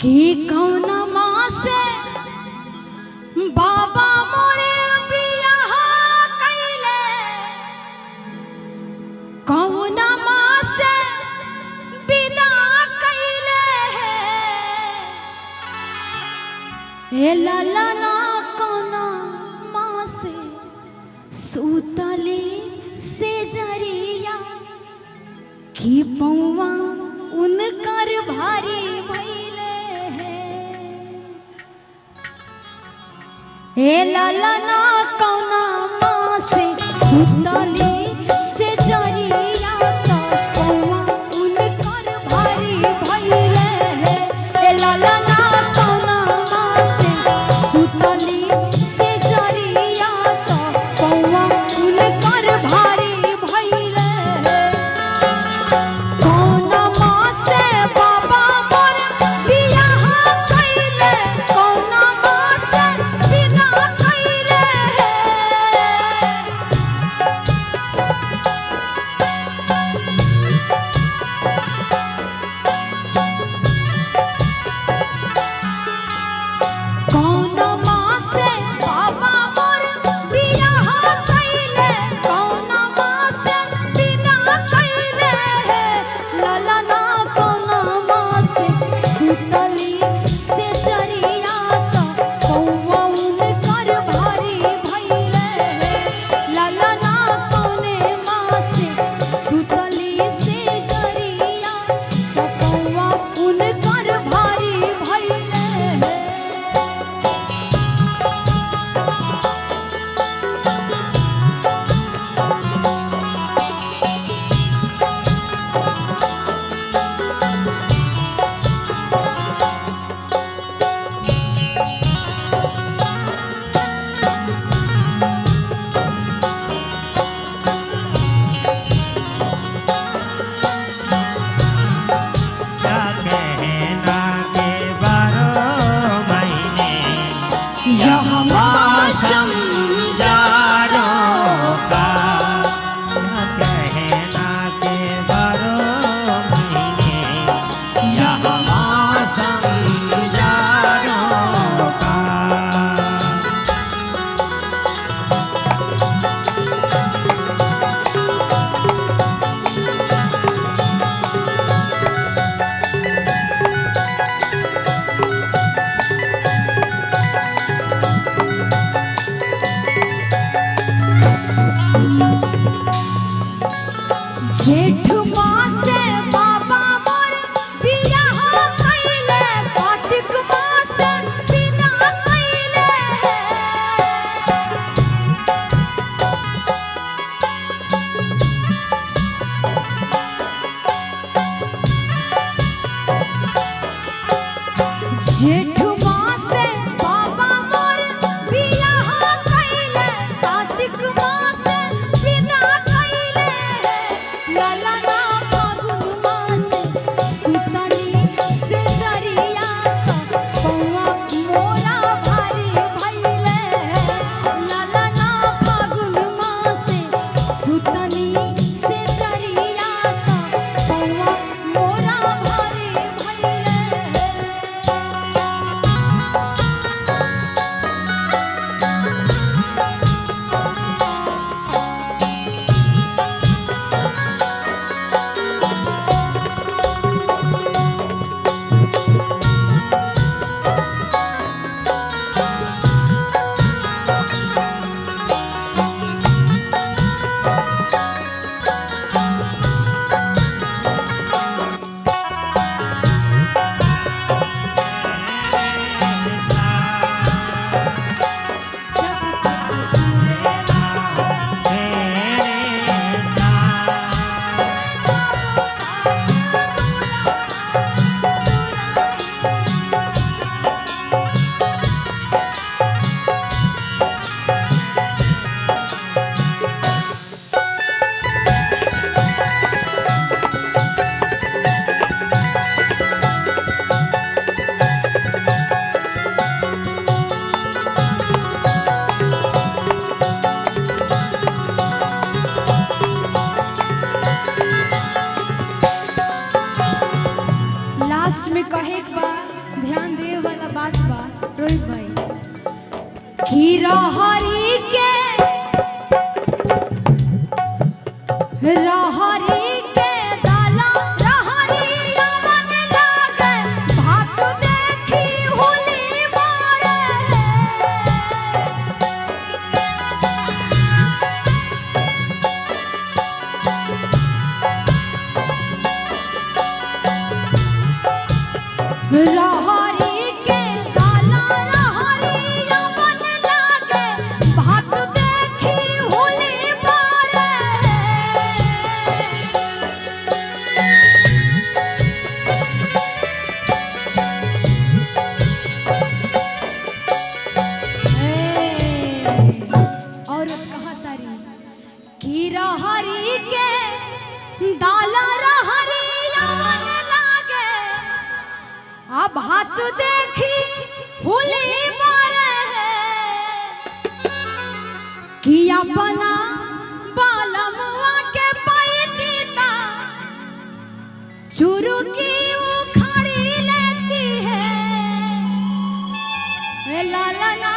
कि कौन माँ से बाबा मोरे बियाह कैले, कौन माँ से विदा कैले ए ललना कौन माँ से सूतले से जरिया कि पौवा उनकर भारी भइले ए ललना कौना माँ से सुतले से जरिया तो पौवा उनकर भारी भइले ए ललना कौना माँ से सुतले से जरिया तो पौवा उनकर भारी जेठ माँ से बाबा मोर बियाह कैले, कार्तिक माँ से विदा कैले जेठ माँ से बाबा मोर बियाह कैले, कार्तिक माँ से विदा कैले ललना फागुन माँ से सुतली से जरिया तो पौवा मोरा भारी भइले ललना फागुन माँ से सुतली से जरिया तो पौवा मोरा भारी भइले। लास्ट में कहे एक बार ध्यान कि रहरी के दाला रहरिया मन लागे भात देखी होली मारे रहरी के दाला रहरिया मन लागे भात देखी होली मारे और कहा तारी कि रहरी के दाला रहरिया मन लागे आ भात देखी हुली मारे कि अपना बालमुआ के पैतीता चुरुकी उखाड़ी लेती है लाला ना